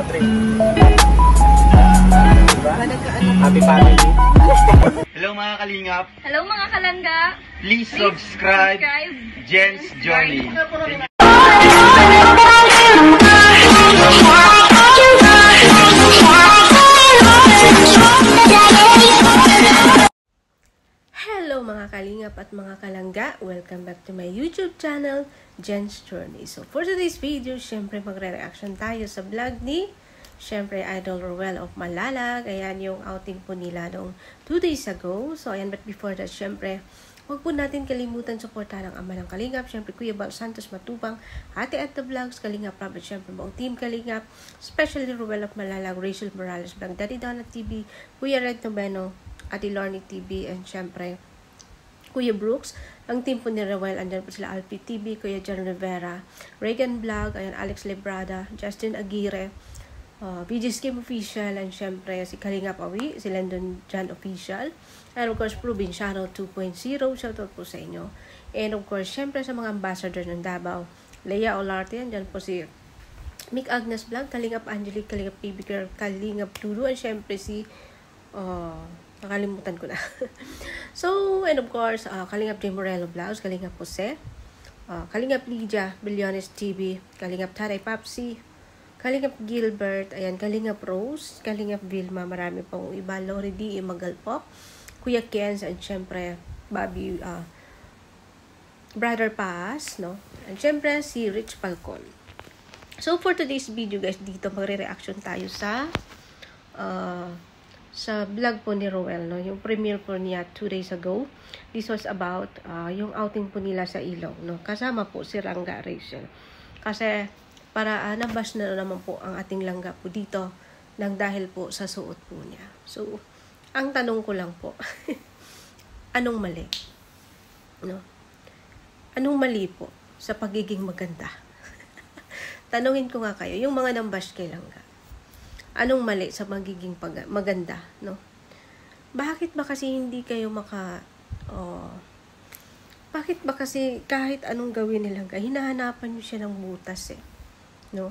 3. Diba? Happy family. Hello mga kalingap. Hello mga kalangga. Please subscribe Jen's Journey. Hello mga kalingap at mga kalangga. Welcome back to my YouTube channel, Jen's Journey. So for today's video, syempre magre-reaction tayo sa vlog ni syempre Idol Ruel of Malalag. Ayan yung outing po nila noong 2 days ago. So ayan, but before that, syempre huwag po natin kalimutan suportahan ang ama ng Kalingap. Syempre Kuya Bal Santos Matubang, Ate at the Vlogs, Kalingap Robert, syempre buong team Kalingap, especially Ruel of Malalag, Rachel Morales Vlog, Daddy Donna TV, Kuya Red Tobeno, Ate Lorny TV, and syempre Kuya Brooks, ang team po ni Ruel, andyan po sila Alpi TV, Kuya John Rivera, Reagan Vlog, ayan, Alex Lebrada, Justin Aguirre, VJ Skim Official, and syempre si Kalingap Awi, si Lendon Jan Official, and of course Provinciano 2.0, shoutout po sa inyo. And of course, syempre sa mga ambassador ng Davao, Leia Olarte, andyan po si Mick Agnes Vlog, Kalingap Angelique, Kalingap PB Girl, Kalingap Dudu, and syempre si nakalimutan ko na. So, and of course, Kalingap J. Morello Vlogs, Kalingap Jose, Kalingap Lydia, Billiones TV, Kalingap Taray Papsi, Kalingap Gilbert, ayan, Kalingap Rose, Kalingap Vilma, marami pang iba, Lori D. Magalpok, Kuya Kenz, and syempre, Bobby, Brother Paz, no? And syempre, si Rich Falcon. So, for today's video, guys, dito magre-reaction tayo sa vlog po ni Ruel, no? Yung premiere po niya 2 days ago. This was about yung outing po nila sa Ilong, no? Kasama po si Rangga Rachel. Kasi para nabash na naman po ang ating langga po dito nang dahil po sa suot po niya. So, ang tanong ko lang po, anong mali? No? Anong mali po sa pagiging maganda? Tanungin ko nga kayo, yung mga nambash kay langga. Anong mali sa magiging maganda, no? Bakit ba kasi hindi kayo bakit ba kasi kahit anong gawin nilang hinahanapan niyo siya ng butas, eh, no?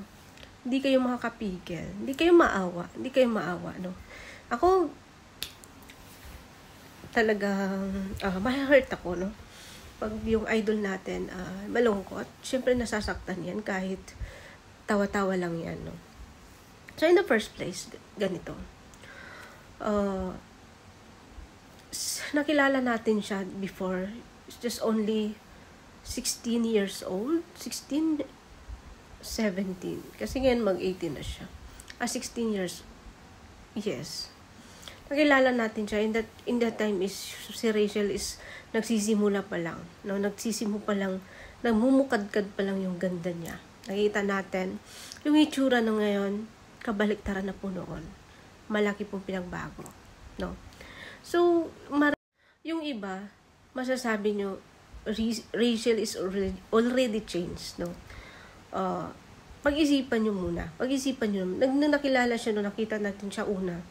Hindi kayo makakapigil, hindi kayo maawa, no? Ako talagang ma-hurt ako, no? Pag yung idol natin malungkot, syempre nasasaktan yan kahit tawa-tawa lang yan, no? So, in the first place, ganito. Nakilala natin siya before. It's just only 16 years old. 16, 17. Kasi ngayon mag-18 na siya. 16 years. Yes. Nakilala natin siya. In that time, si Rachel is nagsisimula pa lang. No? Nagmumukadkad pa lang yung ganda niya. Nakita natin yung itsura na ngayon, kabaliktaran na po noon. Malaki pong pinagbago, no? So, yung iba, masasabi nyo, Rachel is already changed, no? Pag-isipan nyo muna. Nung nakilala siya, nung nakita natin siya una,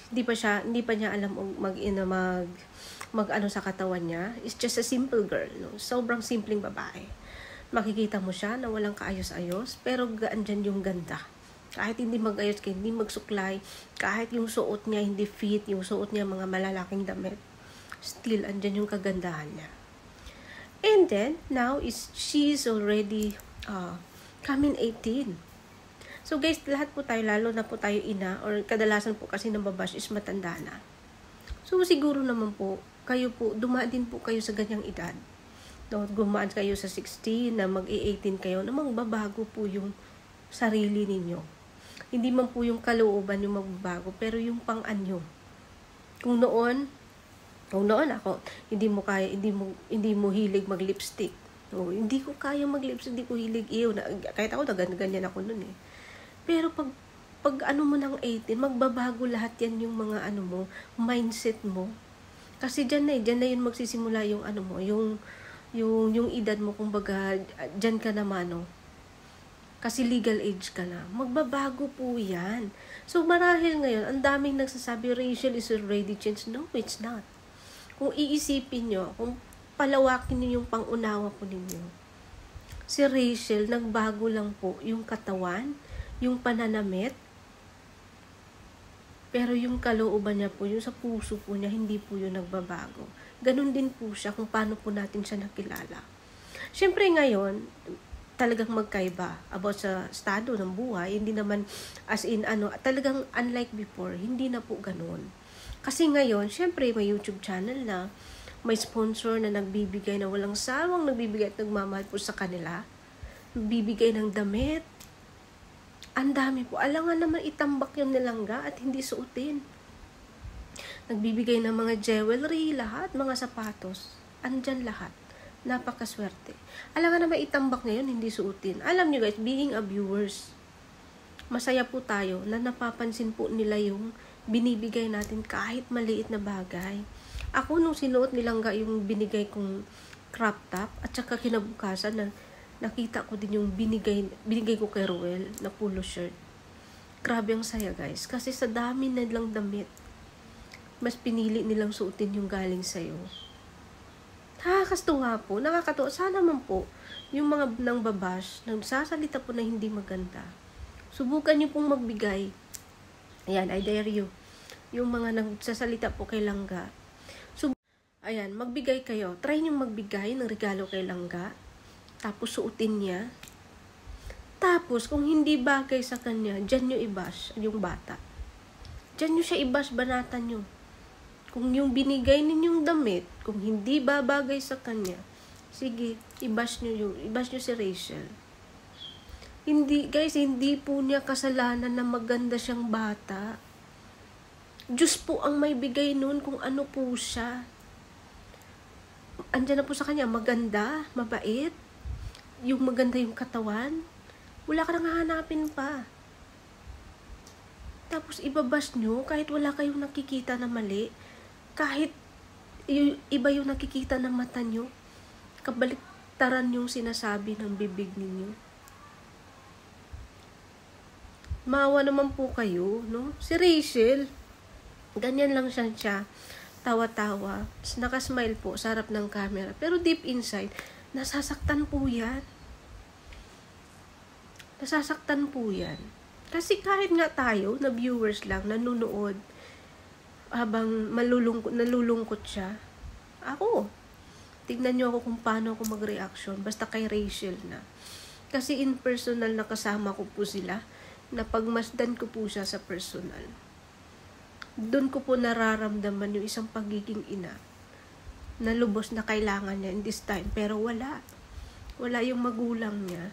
hindi pa niya alam mag-ano sa katawan niya. It's just a simple girl, no? Sobrang simpleng babae. Makikita mo siya na walang kaayos-ayos, pero andyan yung ganda. Kahit hindi mag-ayos, hindi magsuklay, kahit yung suot niya hindi fit, yung suot niya mga malalaking damit, still, andyan yung kagandahan niya. And then, now, she's already coming 18. So guys, lahat po tayo, lalo na po tayo ina, or kadalasan po kasi ng babash is matanda na. So siguro naman po, kayo po, dumaan din po kayo sa ganyang edad. No, gumaan kayo sa 16, na mag-18 kayo, na magbabago po yung sarili ninyo. Hindi man po yung kalooban yung magbabago, pero yung pang-anyo. Kung noon ako, hindi mo hilig mag-lipstick. No, hindi ko kaya mag-lipstick, hindi ko hilig kahit ako ganyan ako noon, eh. Pero pag ano mo ng 18, magbabago lahat yan yung mga mindset mo. Kasi diyan na yun magsisimula yung yung edad mo, kumbaga diyan ka naman, no. Kasi legal age ka na. Magbabago po yan. So, marahil ngayon, ang daming nagsasabi, Rachel is already changed. No, it's not. Kung iisipin nyo, kung palawakin nyo yung pangunawa po ninyo, si Rachel, nagbago lang po yung katawan, yung pananamit, Pero yung kalooban niya po, yung sa puso po niya, hindi po yun nagbabago. Ganun din po siya kung paano po natin siya nakilala. Siyempre ngayon, talagang magkaiba about sa estado ng buhay. Hindi naman as in talagang unlike before, hindi na po ganun. Kasi ngayon, siyempre may YouTube channel na, may sponsor na nagbibigay na walang sawang nagbibigay at nagmamahal po sa kanila. Bibigay ng damit. Ang dami po. Alangan naman itambak yung nilangga at hindi suotin. Nagbibigay ng mga jewelry, lahat, mga sapatos. Andyan lahat. Napakaswerte. Alangan naman itambak ngayon, hindi suotin. Alam nyo guys, being a viewers, masaya po tayo na napapansin po nila yung binibigay natin kahit maliit na bagay. Ako nung sinuot nilangga yung binigay kong crop top at saka kinabukasan na nakita ko din yung binigay ko kay Ruel na polo shirt. Grabe ang saya guys. Kasi sa dami nilang damit, mas pinili nilang suotin yung galing sa'yo. Nakakastuwa po. Nakakatuwa. Sana man po yung mga nang babash, nagsasalita po na hindi maganda. Subukan nyo pong magbigay. Ayan, I dare you. Yung mga nagsasalita po kay Langga. Ayan, magbigay kayo. Try nyo magbigay ng regalo kay Langga. Tapos suotin niya. Tapos, kung hindi bagay sa kanya, dyan nyo i-bash yung bata. Dyan nyo siya i-bash, banatan nyo. Kung yung binigay ninyong damit, kung hindi babagay sa kanya, sige, i-bash nyo si Rachel. Hindi, guys, hindi po niya kasalanan na maganda siyang bata. Diyos po ang may bigay nun kung ano po siya. Andyan na po sa kanya, maganda, mabait, yung maganda yung katawan, wala ka nang hahanapin pa. Tapos ibabash nyo, kahit wala kayong nakikita na mali, kahit iba yung nakikita ng mata nyo, kabaliktaran yung sinasabi ng bibig ninyo. Maawa naman po kayo, no? Si Rachel, ganyan lang siya, tawa-tawa, nakasmile po sa harap ng camera. Pero deep inside, nasasaktan po yan. Nasasaktan po yan. Kasi kahit nga tayo, na viewers lang, nanonood, habang nalulungkot siya, ako, tignan nyo ako kung paano ako mag-reaction, basta kay Rachel na. Kasi in personal na kasama ko po sila, napagmasdan ko po siya sa personal. Doon ko po nararamdaman yung isang pagiging ina na lubos na kailangan niya in this time, pero wala yung magulang niya.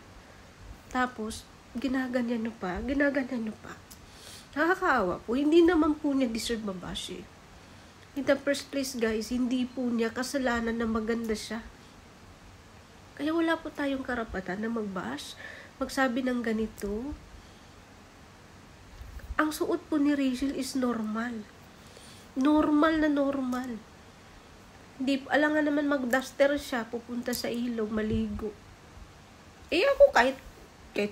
Tapos ginaganyan nyo pa. Nakakaawa po. Hindi naman po niya deserve mabash eh. In the first place guys, hindi po niya kasalanan na maganda siya. Kaya wala po tayong karapatan na magbash, magsabi ng ganito. Ang suot po ni Rachel is normal. Normal na normal. Hindi, alangan naman mag-duster siya, pupunta sa ilog, maligo. Eh ako kahit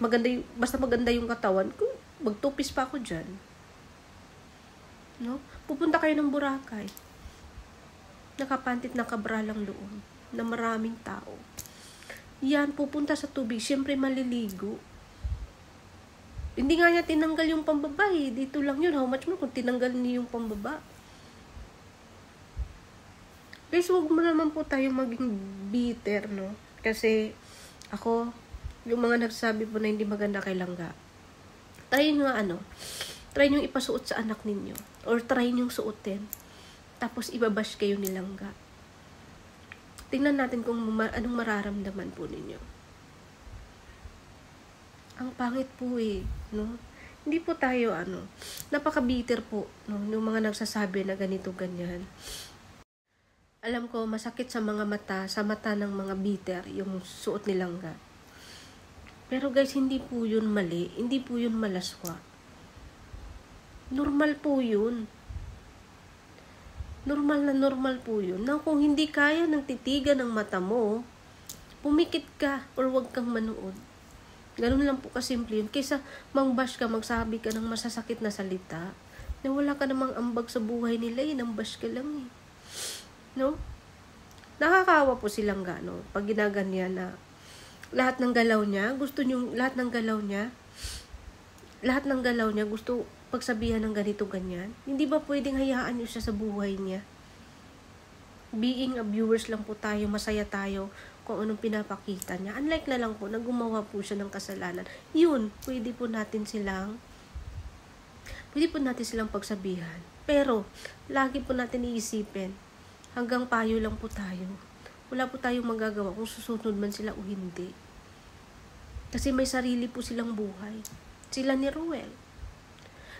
maganda yung, basta maganda yung katawan ko, magtupis pa ako dyan. No? Pupunta kayo ng Boracay. Nakapantit na kabralang loob na maraming tao. Yan, pupunta sa tubig, syempre maliligo. Hindi nga niya tinanggal yung pambaba eh. Dito lang yun. How much more kung tinanggal niya yung pambaba? Guys, wag mo naman po tayo maging bitter, no? Kasi ako, yung mga nagsabi po na hindi maganda kay Langga, try nyo ipasuot sa anak ninyo. Or try nyo suotin. Tapos ibabash kayo ni Langga. Tingnan natin kung anong mararamdaman po ninyo. Ang pangit po eh, no? Hindi po tayo, napaka-bitter po, no? Yung mga nagsasabi na ganito, ganyan. Alam ko, masakit sa mga mata, sa mata ng mga bitter, yung suot ni Langga. Pero guys, hindi po yun mali, hindi po yun malaswa. Normal po yun. Normal po yun. Na kung hindi kaya ng titigan ng mata mo, pumikit ka or wag kang manood. Ganun lang po kasimple yun. Kaysa mangbash ka, magsabi ka ng masasakit na salita, na wala ka namang ambag sa buhay nila, nangbash ka lang eh. No? Nakakawa po silang gano. Pag ginaganyan na lahat ng galaw niya, gusto gusto pagsabihan ng ganito ganyan? Hindi ba pwedeng hayaan nyo siya sa buhay niya? Being a viewers lang po tayo, masaya tayo kung anong pinapakita niya. Unlike na lang po na gumawa po siya ng kasalanan. Yun, pwede po natin silang pagsabihan. Pero, lagi po natin iisipin, hanggang payo lang po tayo. Wala po tayong magagawa kung susunod man sila o hindi. Kasi may sarili po silang buhay. Sila ni Ruel.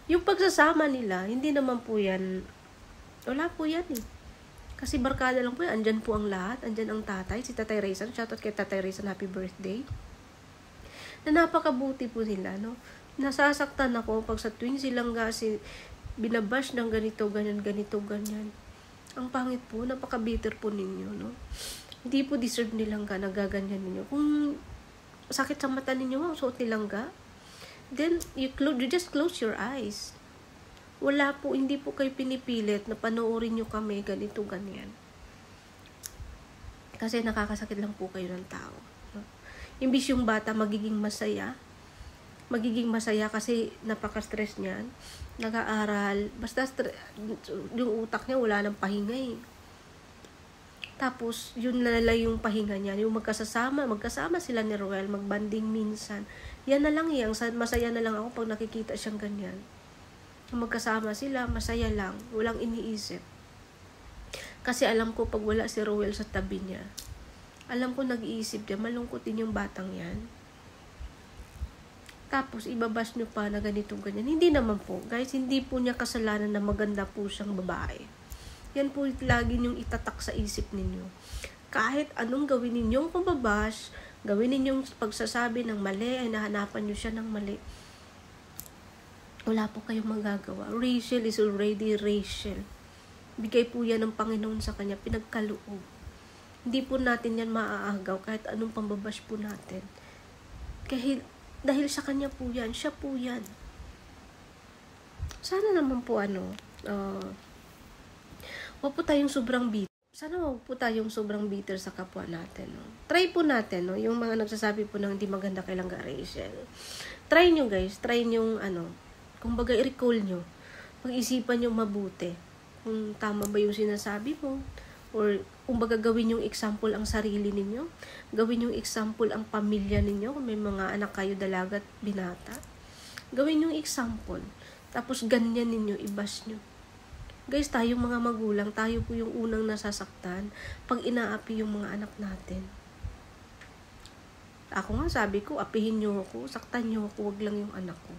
Yung pagsasama nila, hindi naman po yan, wala po yan eh. Kasi barkada lang po yan. Andyan po ang lahat. Andyan ang tatay, si Tatay Raysan. Shoutout kay Tatay Raysan, happy birthday. Na napakabuti po nila, no? Nasasaktan ako pag sa tuwing silang binabash ng ganito, ganyan. Ang pangit po, napaka-bitter po ninyo, no? Hindi po deserve nilang nagaganyan ninyo. Kung sakit sa mata ninyo, ang suot nilang then you just close your eyes. Wala po, hindi po kayo pinipilit na panoorin nyo kami ganito, ganyan. Kasi nakakasakit lang po kayo ng tao. No? Imbis yung bata magiging masaya kasi napaka-stress niyan, nag-aaral, basta yung utak niya wala nang pahinga eh. Tapos, yun na lang yung pahinga niya. Yung magkasama sila ni Ruel, magbanding minsan. Yan na lang yung masaya na lang ako pag nakikita siyang ganyan. Magkasama sila, masaya lang. Walang iniisip. Kasi alam ko pag wala si Ruel sa tabi niya, alam ko nag-iisip niya, malungkot din yung batang yan. Tapos, ibabash nyo pa na ganito, ganyan. Hindi naman po. Guys, hindi po niya kasalanan na maganda po siyang babae. Yan po lagi niyong itatak sa isip ninyo. Kahit anong gawin ninyong pambabash, gawin ninyong pagsasabi ng mali, ay nahanapan niyo siya ng mali. Wala po kayong magagawa. Rachel is already Rachel. Bigay po yan ng Panginoon sa kanya, pinagkaloob. Hindi po natin yan maaagaw kahit anong pambabash po natin. Dahil sa kanya po yan, siya po yan. Sana naman po wag po tayong sobrang bitter. Sana wag po tayong sobrang bitter sa kapwa natin. No? Try po natin, no? Yung mga nagsasabi po ng hindi maganda kay Langga Rachel. Try nyo guys, kumbaga i-recall nyo. Pag-isipan nyo mabuti. Kung tama ba yung sinasabi mo. Or kumbaga gawin yung example ang sarili ninyo. Gawin yung example ang pamilya ninyo. Kung may mga anak kayo, dalaga at binata. Gawin yung example. Tapos ganyan ninyo, i-bash nyo. Guys, tayong mga magulang, tayo po yung unang nasasaktan pag inaapi yung mga anak natin. Ako nga sabi ko, apihin nyo ako, saktan nyo ako, wag lang yung anak ko.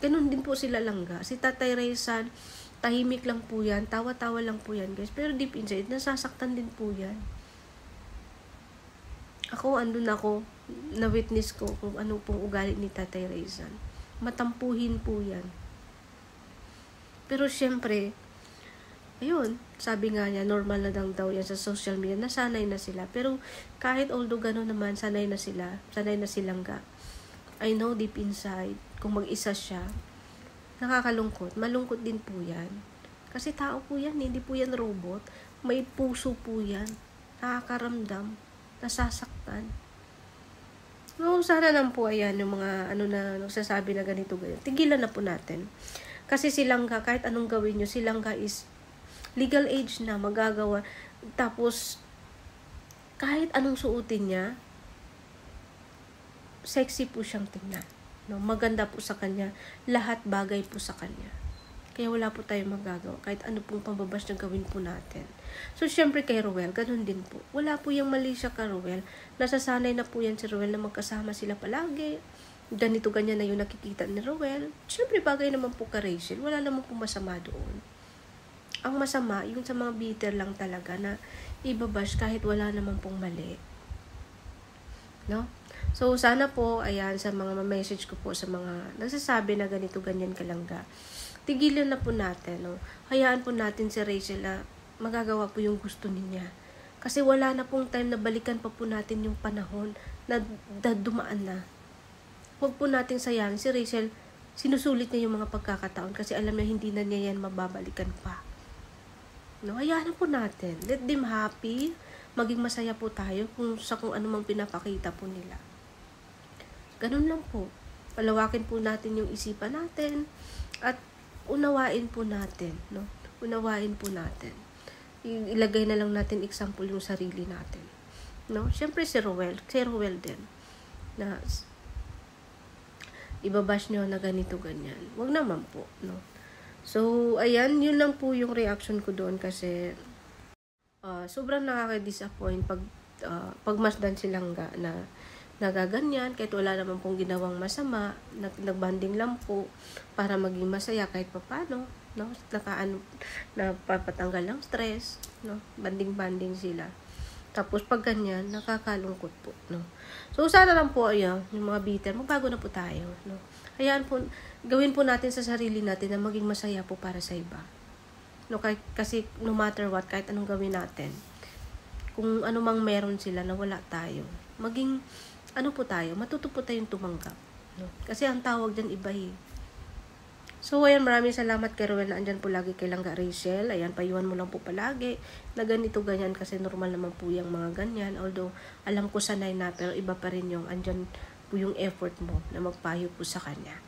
Ganun din po sila Langga. Si Tatay Raysan, tahimik lang po yan, tawa-tawa lang po yan guys. Pero deep inside, nasasaktan din po yan. Ako, andun ako, na-witness ko kung ano pong ugali ni Tatay Raysan. Matampuhin po yan. Pero syempre, ayun, sabi nga niya, normal na daw yan sa social media, nasanay na sila. Pero kahit although gano'n naman, sanay na si Langga. I know deep inside, kung mag-isa siya, nakakalungkot, malungkot din po yan. Kasi tao po yan, hindi po yan robot. May puso po yan, nakakaramdam, nasasaktan. No, sana lang po ayan, yung mga na nagsasabi na ganito, ganyan. Tigilan na po natin. Kasi si Langga, kahit anong gawin nyo, si Langga is legal age na, magagawa. Tapos, kahit anong suotin niya, sexy po siyang tingnan. No? Maganda po sa kanya. Lahat bagay po sa kanya. Kaya wala po tayong magagawa. Kahit ano pong pambabash na gawin po natin. So, syempre kay Ruel, ganun din po. Wala po yung mali siya kay Ruel. Nasasanay na po yan si Ruel na magkasama sila palagi. Ganito, ganyan na yung nakikita ni Ruel. Siyempre, bagay naman po ka Rachel. Wala naman po masama doon. Ang masama, yung sa mga bitter lang talaga na ibabash kahit wala naman pong mali. No? So, sana po, ayan, sa mga message ko po sa mga nagsasabi na ganito, ganyan ka Langga. Tigilan na po natin, no? Hayaan po natin si Rachel na magagawa po yung gusto niya. Kasi wala na pong time na balikan pa po natin yung panahon na dumaan na. Huwag po natin sayang. Si Rachel, sinusulit niya yung mga pagkakataon kasi alam niya hindi na niya yan mababalikan pa. No, hayaan na po natin. Let them happy. Maging masaya po tayo kung ano mang pinapakita po nila. Ganun lang po. palawakin po natin yung isipan natin at unawain po natin, no? Unawain po natin. Ilagay na lang natin example yung sarili natin, no? Siyempre si Rowel din na ibabash nyo na ganito ganyan. Wag naman po, no? So ayan, yun lang po yung reaction ko doon kasi sobrang nakaka-disappoint pag masdan silang na nagaganyan, kahit wala naman pong ginawang masama, nagbanding lang po para maging masaya kahit papano, no? Napapatanggal ng stress, no? Banding-banding sila. Tapos pag ganyan, nakakalungkot po, no? So sana lang po, ayan, yung mga bitter, magbago na po tayo, no? Hayaan po, gawin po natin sa sarili natin na maging masaya po para sa iba. No, kasi no matter what, kahit anong gawin natin, kung ano mang meron sila na wala tayo, maging ano po tayo, matuto po tayong tumanggap. No? Kasi ang tawag dyan iba eh. So, ayan, maraming salamat kay Rowel na andyan po lagi kay Langga Rachel. Ayan, payuhan mo lang po palagi na ganito, ganyan, kasi normal naman po yung mga ganyan. Although, alam ko sanay na, pero iba pa rin yung andyan po yung effort mo na magpayo po sa kanya.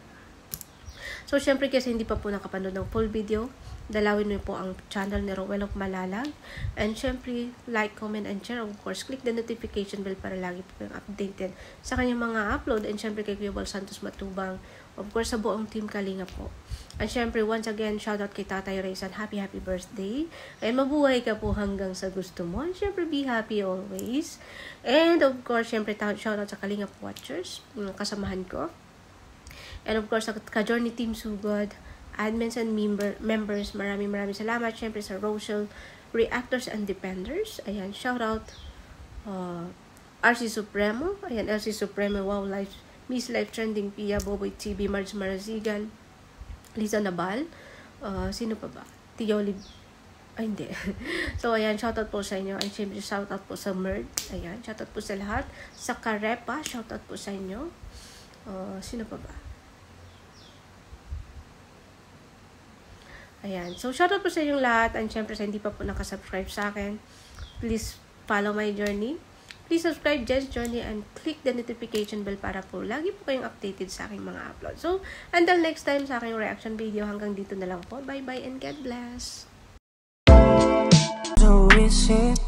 So, syempre kasi hindi pa po nakapanood ng full video, dalawin mo po ang channel ni Rowel of Malalag. And syempre, like, comment, and share. Of course, click the notification bell para lagi po yung updated sa kanyang mga upload. And syempre, kay Kuya Bal Santos Matubang. Of course, sa buong team Kalinga po. And syempre, once again, shoutout kay Tatay Raysan. Happy birthday. And mabuhay ka po hanggang sa gusto mo. And syempre, be happy always. And of course, syempre, shoutout sa Kalinga Watchers, kasamahan ko. And of course, sa Ka-Journey Team Sugod, admins and members, maraming salamat. Syempre sa Rochelle Reactors and Defenders. Ayan, shout out RC Supremo. Ayan, LC Supremo, Wow Life, Miss Life Trending, Pia, Boboy TV, Marge Marazigan, Liza Nabal. Sino pa ba? Tio Lib... Ay, hindi. So, ayan, shout out po sa inyo. And syempre, shout out po sa Merd. Ayan, shout out po sa lahat. Sa Karepa, shout out po sa inyo. Sino pa ba? Ayan. So, shoutout po sa inyong lahat. And syempre, sa hindi pa po nakasubscribe sa akin, please follow my journey. Please subscribe Jen's Journey and click the notification bell para po lagi po kayong updated sa aking mga upload. So, until next time sa aking reaction video, hanggang dito na lang po. Bye-bye and God bless. So is it,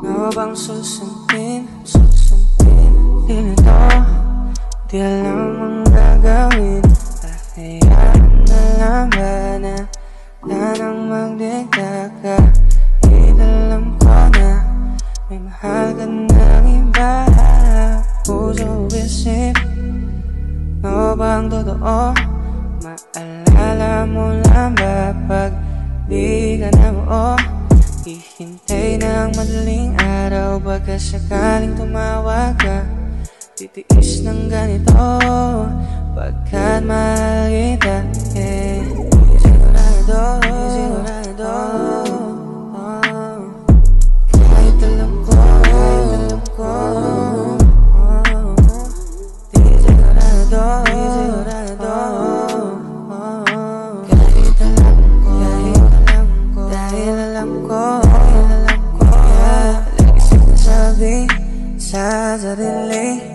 ano bang susundin? Di nito, di alam ang gagawin. Kahayaan na lang ba na nang magdikta ka? Inalam ko na may mahal ka ng iba. Puso isip, ano bang totoo? Maalala mo lang ba pag di ka na buo? Hihintay ng madaling araw, baka sakaling tumawag ka. Titiis ng ganito, pagkat mahal kita. Sigurado, kahit alam ko, di sigurado, kahit alam ko, dahil alam ko, lagi sinasabi sa sarili,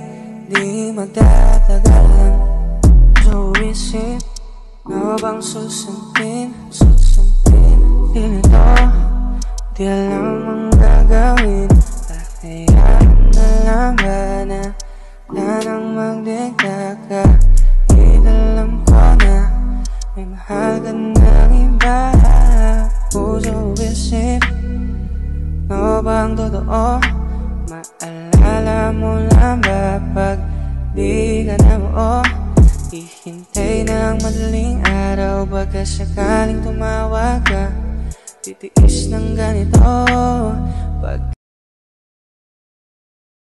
di magtatagal. So isip, ano bang susundin? Di nito, di alam ang gagawin. Kahayaan na lang ba na nang magdikta ka? Inalam ko na may mahal ka ng iba. Puso isip, ano bang totoo? Maalala mo lang ba pag di ka na buo? Hihintay ng madaling araw, baka sakaling tumawag ka. Titiis ng ganito,